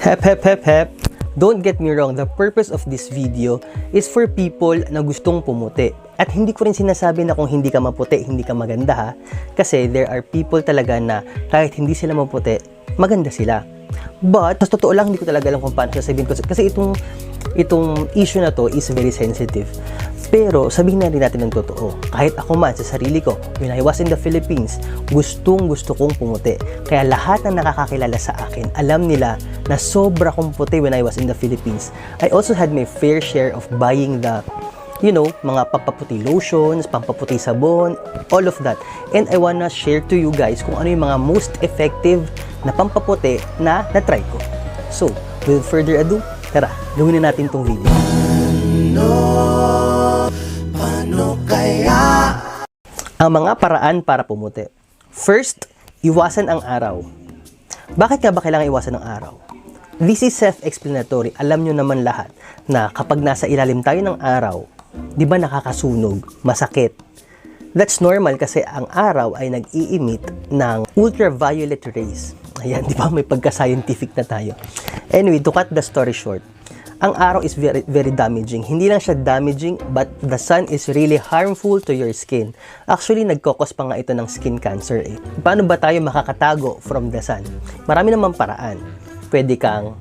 Hep hep hep hep. Don't get me wrong, the purpose of this video is for people na gustong pumuti. At hindi ko rin sinasabi na kung hindi ka maputi, hindi ka maganda ha. Kasi there are people talaga na kahit hindi sila maputi, maganda sila. But, sa totoo lang, hindi ko talaga alam kung paano sasabihin ko. Kasi itong issue na to is very sensitive. Pero, sabihin na rin natin ng totoo. Kahit ako man, sa sarili ko, when I was in the Philippines, gusto kong pumuti. Kaya lahat ng nakakakilala sa akin, alam nila na sobra kong puti when I was in the Philippines. I also had my fair share of buying the mga pampaputi lotions, pampaputi sabon, all of that. And I wanna share to you guys kung ano yung mga most effective na pampaputi na na-try ko. So, without further ado, tara, gawin na natin tong video. Paano kaya? Ang mga paraan para pumuti. First, iwasan ang araw. Bakit nga ba kailangan iwasan ang araw? This is self-explanatory. Alam nyo naman lahat na kapag nasa ilalim tayo ng araw, di ba nakakasunog, masakit? That's normal kasi ang araw ay nag-i-emit ng ultraviolet rays. Ayan, di ba may pagka-scientific na tayo. Anyway, to cut the story short, ang araw is very, very damaging. Hindi lang siya damaging, but the sun is really harmful to your skin. Actually, nagkokos pa nga ito ng skin cancer eh. Paano ba tayo makakatago from the sun? Marami namang paraan. Pwede kang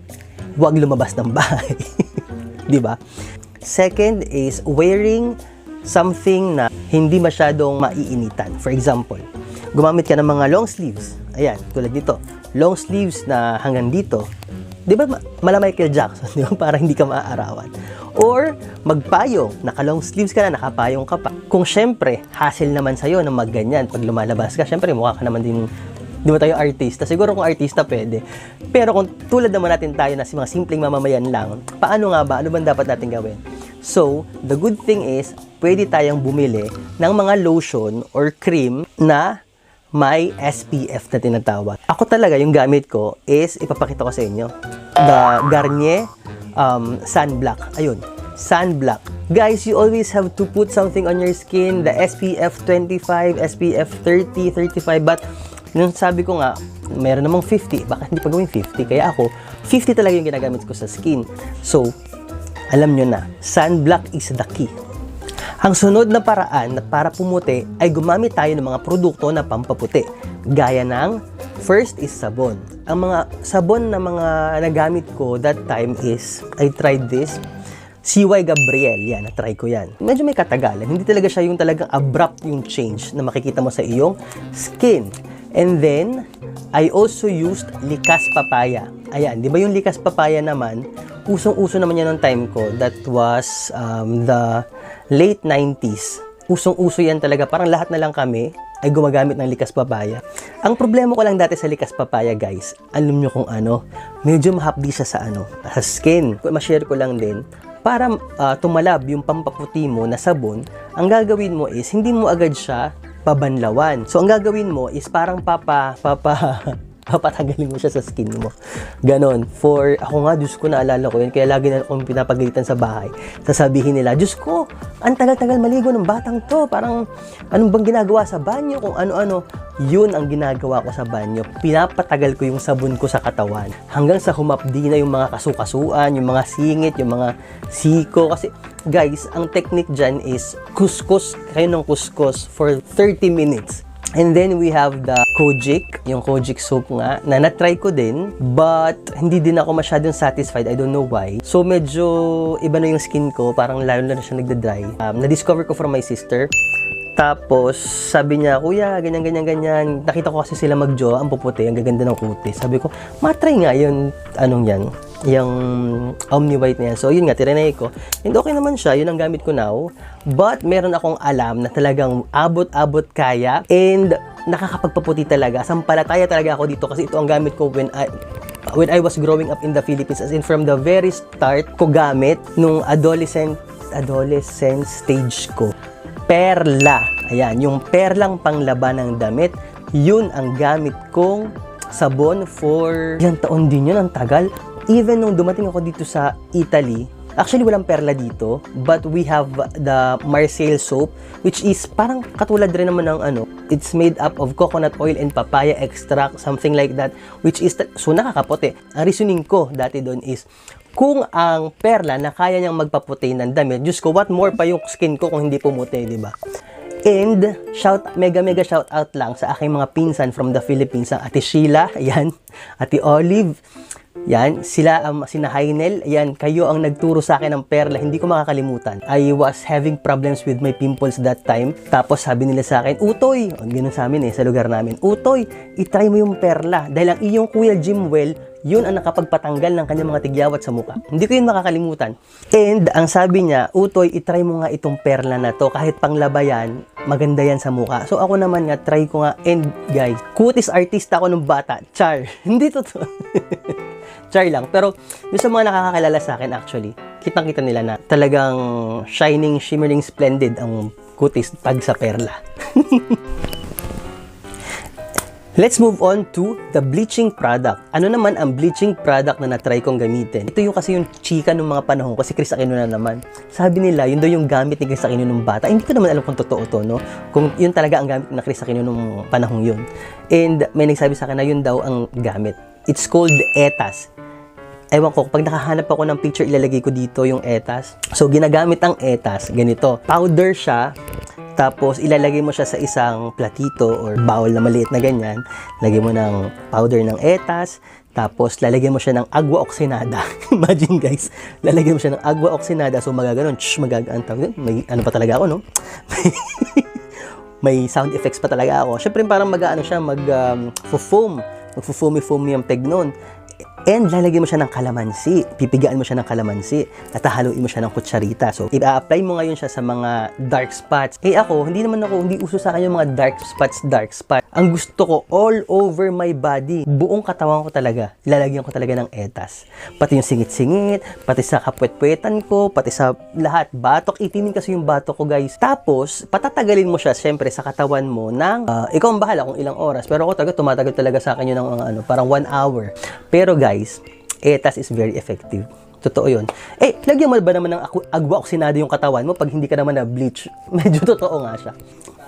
huwag lumabas ng bahay. Di ba? Second is wearing something na hindi masyadong maiinitan. For example, gumamit ka ng mga long sleeves. Ayan, tulad nito. Long sleeves na hanggang dito. Di ba mala Michael Jackson? Di ba? Para hindi ka maaarawan. Or magpayong. Naka-long sleeves ka na, nakapayong ka pa. Kung syempre, hassle naman sa'yo na magganyan. Pag lumalabas ka, syempre mukha ka naman din. Di ba tayo artista? Siguro kung artista pwede. Pero kung tulad naman natin tayo na si mga simpleng mamamayan lang, paano nga ba? Ano ba dapat natin gawin? So, the good thing is, pwede tayong bumili ng mga lotion or cream na may SPF na tinatawag. Ako talaga, yung gamit ko is, ipapakita ko sa inyo, the Garnier Sunblock. Ayun, Sunblock. Guys, you always have to put something on your skin, the SPF 25, SPF 30, 35, but yung sabi ko nga, meron namang 50, bakit hindi pa gawin 50? Kaya ako, 50 talaga yung ginagamit ko sa skin. So, alam nyo na, sunblock is the key. Ang sunod na paraan para pumuti ay gumamit tayo ng mga produkto na pampaputi. Gaya ng, first is sabon. Ang mga sabon na mga nagamit ko that time is, I tried this, CY Gabriel, yan, na-try ko yan. Medyo may katagalan, hindi talaga siya yung talagang abrupt yung change na makikita mo sa iyong skin. And then, I also used Likas Papaya. Ayan, di ba yung Likas Papaya naman, usong-uso naman yan ng time ko. That was the late 90s. Usong-uso yan talaga. Parang lahat na lang kami ay gumagamit ng Likas Papaya. Ang problema ko lang dati sa Likas Papaya, guys, alam nyo kung ano, medyo mahapdi siya sa sa skin. Ma-share ko lang din, para tumalab yung pampaputi mo na sabon, ang gagawin mo is, hindi mo agad siya pabanlawan. So, ang gagawin mo is parang papatagalin mo siya sa skin mo. Ganon. For, ako nga, Diyos ko, naalala ko yun. Kaya lagi na akong pinapagalitan sa bahay. Sasabihin nila, Diyos ko, ang tagal-tagal maligo ng batang to. Parang, anong bang ginagawa sa banyo? Kung ano-ano. Yun ang ginagawa ko sa banyo. Pinapatagal ko yung sabon ko sa katawan. Hanggang sa humapdi na yung mga kasukasuan, yung mga singit, yung mga siko. Kasi, guys, ang technique dyan is kuskus kayo ng kuskus for 30 minutes. And then we have the Kojic, yung Kojic soap nga, na na-try ko din, but hindi din ako masyadong satisfied. I don't know why. So medyo iba na yung skin ko, parang lalo na siya nagda-dry. Na-discover ko from my sister. Tapos, sabi niya, kuya, ganyan. Nakita ko kasi sila mag-jowa, ang puputi, ang gaganda ng kutis. Sabi ko, matry nga yun, yung Omni White na yan. So, yun nga, tirinay ko. And okay naman siya, yun ang gamit ko now. But, meron akong alam na talagang abot-abot kaya. And, nakakapagpaputi talaga. Sampalataya talaga ako dito kasi ito ang gamit ko when I was growing up in the Philippines. As in, from the very start ko gamit, nung adolescent stage ko. Perla. Ayan, yung perlang panglaban ng damit, yun ang gamit kong sabon for ilang taon din yun, ang tagal. Even nung dumating ako dito sa Italy, Actually, walang perla dito, but we have the Marseille soap, which is parang katulad rin naman ng ano, it's made up of coconut oil and papaya extract, something like that, which is, so nakakaputi. Ang reasoning ko dati doon is, kung ang perla na kaya niyang magpaputi ng damit, Diyos ko, what more pa yung skin ko kung hindi pumuti, di ba? And mega shout out lang sa aking mga pinsan from the Philippines, ang Ate Sheila, yan, Ate Olive, yan, sila, sina Hainel, yan, kayo ang nagturo sa akin ng perla, hindi ko makakalimutan. I was having problems with my pimples that time, tapos sabi nila sa akin, Utoy, ganun sa amin sa lugar namin, Utoy, itry mo yung perla, dahil ang iyong Kuya Jimwell, yun ang nakapagpatanggal ng kanyang mga tigyawat sa mukha. Hindi ko yun makakalimutan. And ang sabi niya, Utoy, itry mo nga itong perla na to, kahit panglabayan, maganda yan sa mukha. So ako naman nga, try ko nga, and guys, kutis artista ako nung bata, char, hindi totoo. Char lang. Pero yung sa mga nakakakilala sa akin actually, kitang-kita nila na talagang shining, shimmering, splendid ang kutis pag sa perla. Let's move on to the bleaching product. Ano naman ang bleaching product na na-try kong gamitin? Ito yung kasi yung chika nung mga panahon ko, si Chris Aquino na naman. Sabi nila, yun daw yung gamit ni Chris Aquino nung bata. Hindi ko naman alam kung totoo to, no? Kung yun talaga ang gamit na Chris Aquino nung panahon yun. And may nagsabi sa akin na yun daw ang gamit. It's called Etas. Ewan ko, pag nakahanap ako ng picture, ilalagay ko dito yung Etas. So, ginagamit ang Etas, ganito. Powder siya, tapos ilalagay mo siya sa isang platito or bowl na maliit na ganyan. Lagay mo ng powder ng Etas, tapos lalagyan mo siya ng agua oxinada. Imagine guys, lalagyan mo siya ng agua oxinada, so magaganon, may ano pa talaga ako, no? May sound effects pa talaga ako. Syempre parang mag-ano siya, mag-foam yung peg nun. And lalagyan mo siya ng kalamansi. Pipigaan mo siya ng kalamansi. At hahaluin mo siya ng kutsarita. So, i-apply mo ngayon siya sa mga dark spots. Eh ako, hindi uso sa akin yung mga dark spots. Ang gusto ko, all over my body. Buong katawan ko talaga. Ilalagyan ko talaga ng Etas. Pati yung singit-singit, pati sa kapwet-pwetan ko, pati sa lahat. Batok, itinin kasi yung batok ko, guys. Tapos, patatagalin mo siya, syempre, sa katawan mo ng, ikaw ang bahala kung ilang oras. Pero ako tumatagal talaga sa akin yun ng parang 1 hour. Pero guys, Etas is very effective. Totoo yun. Eh, lagyan mo ba naman ng agwa oxinado yung katawan mo pag hindi ka naman na-bleach? Medyo totoo nga siya.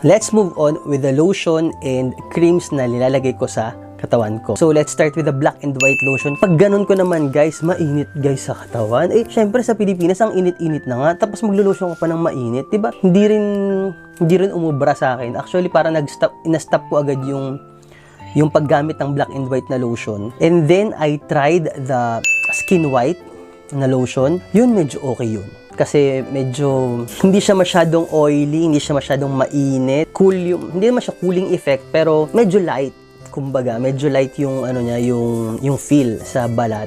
Let's move on with the lotion and creams na nilalagay ko sa katawan ko. So, let's start with the black and white lotion. Pag ganun ko naman, guys, mainit, guys, sa katawan. Eh, syempre, sa Pilipinas, ang init-init na nga. Tapos, maglo-lotion ko pa ng mainit. Diba? Hindi rin umubra sa akin. Actually, parang na-stop ko agad yung paggamit ng black and white na lotion. And then, I tried the skin white na lotion. Yun, medyo okay yun. Kasi medyo, hindi siya masyadong oily, hindi siya masyadong mainit. Hindi naman siya cooling effect, pero medyo light. Kumbaga, medyo light yung, yung feel sa balat.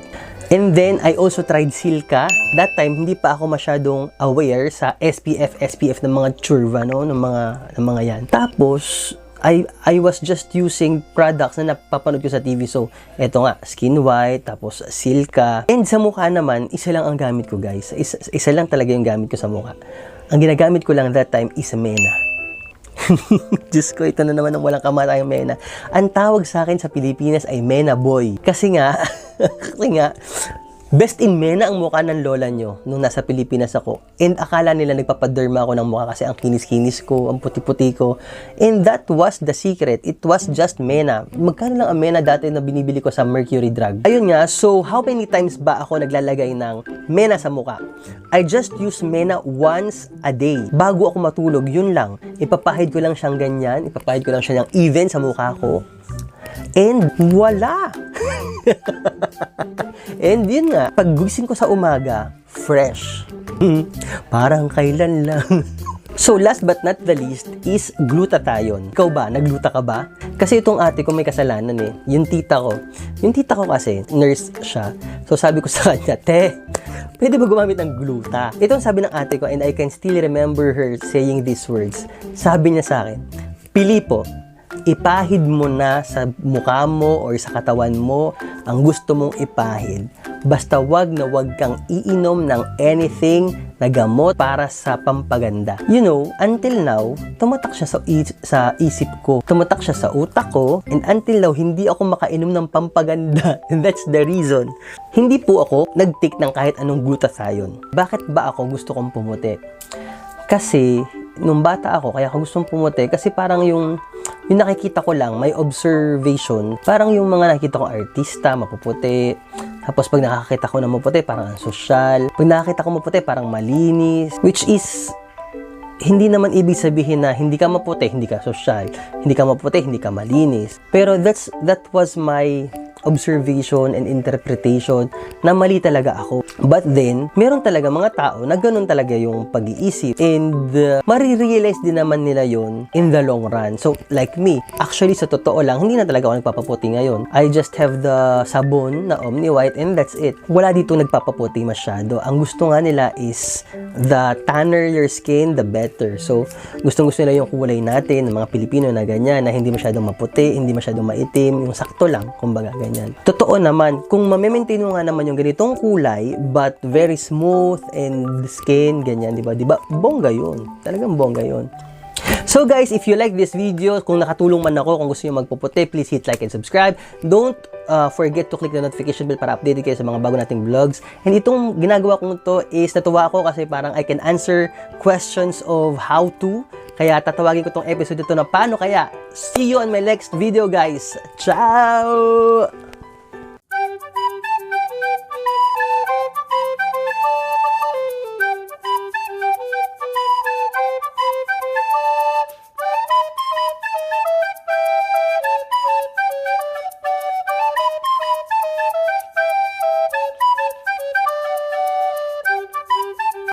And then, I also tried Silka. That time, hindi pa ako masyadong aware sa SPF ng mga churva, no? Ng mga yan. Tapos, I was just using products na napapanood ko sa TV. So, eto nga, Skin White, tapos Silka. And sa mukha naman, isa lang ang gamit ko, guys. Isa lang talaga yung gamit ko sa mukha. Ang ginagamit ko lang that time is Mena. Diyos ko, ito na naman ang walang kamatayang Mena. Ang tawag sa akin sa Pilipinas ay Mena Boy. Kasi nga, best in Mena ang mukha ng lola nyo nung nasa Pilipinas ako. And akala nila nagpapaderma ako ng mukha kasi ang kinis-kinis ko, ang puti-puti ko. And that was the secret. It was just Mena. Magkano lang ang Mena dati na binibili ko sa Mercury Drug? Ayun nga, so how many times ba ako naglalagay ng Mena sa mukha? I just use Mena once a day. Bago ako matulog, yun lang. Ipapahid ko lang siyang ganyan. Ipapahid ko lang siya ng even sa mukha ko. And voila! And yun nga, pag gising ko sa umaga, fresh. Parang kailan lang. So last but not the least is glutathione. Ikaw ba? Nagluta ka ba? Kasi itong ate ko may kasalanan eh. Yung tita ko kasi, nurse siya. So sabi ko sa kanya, te, pwede ba gumamit ng gluta? Ito ang sabi ng ate ko and I can still remember her saying these words. Sabi niya sa akin, pili po, ipahid mo na sa mukha mo or sa katawan mo ang gusto mong ipahid. Basta wag na wag kang iinom ng anything na gamot para sa pampaganda. You know, until now, tumatak siya sa isip ko. Tumatak siya sa utak ko. And until now, hindi ako makainom ng pampaganda. And that's the reason. Hindi po ako nag-take ng kahit anong glutathione. Bakit ba ako gusto kong pumuti? Kasi, nung bata ako, kaya ako gustong pumuti, kasi parang yung nakikita ko lang, may observation, parang yung mga nakikita ko artista, mapuputi. Tapos pag nakakita ko na maputi, parang ang sosyal. Pag nakakita ko maputi, parang malinis. Which is, hindi naman ibig sabihin na hindi ka maputi, hindi ka sosyal. Hindi ka maputi, hindi ka malinis. Pero that was my observation and interpretation na mali talaga ako. But then, meron talaga mga tao na ganun talaga yung pag-iisip. And marirealize din naman nila yon in the long run. So, like me, actually sa totoo lang, hindi na talaga ako nagpapaputi ngayon. I just have the sabon na Omni White and that's it. Wala dito nagpapaputi masyado. Ang gusto nga nila is the tanner your skin, the better. So, gustong-gusto nila yung kulay natin, ng mga Pilipino na ganyan, na hindi masyadong maputi, hindi masyadong maitim, yung sakto lang, kumbaga ganyan. Totoo naman, kung ma-maintain mo nga naman yung ganitong kulay, but very smooth and skin, ganyan, di ba? Di ba? Bongga yun. Talagang bongga yun. So guys, if you like this video, kung nakatulong man ako, kung gusto nyo magpuputi, please hit like and subscribe. Don't forget to click the notification bell para updated kayo sa mga bago nating vlogs. And itong ginagawa kong to is natuwa ako kasi parang I can answer questions of how to. Kaya tatawagin ko tong episode ito na paano kaya. See you on my next video guys. Ciao!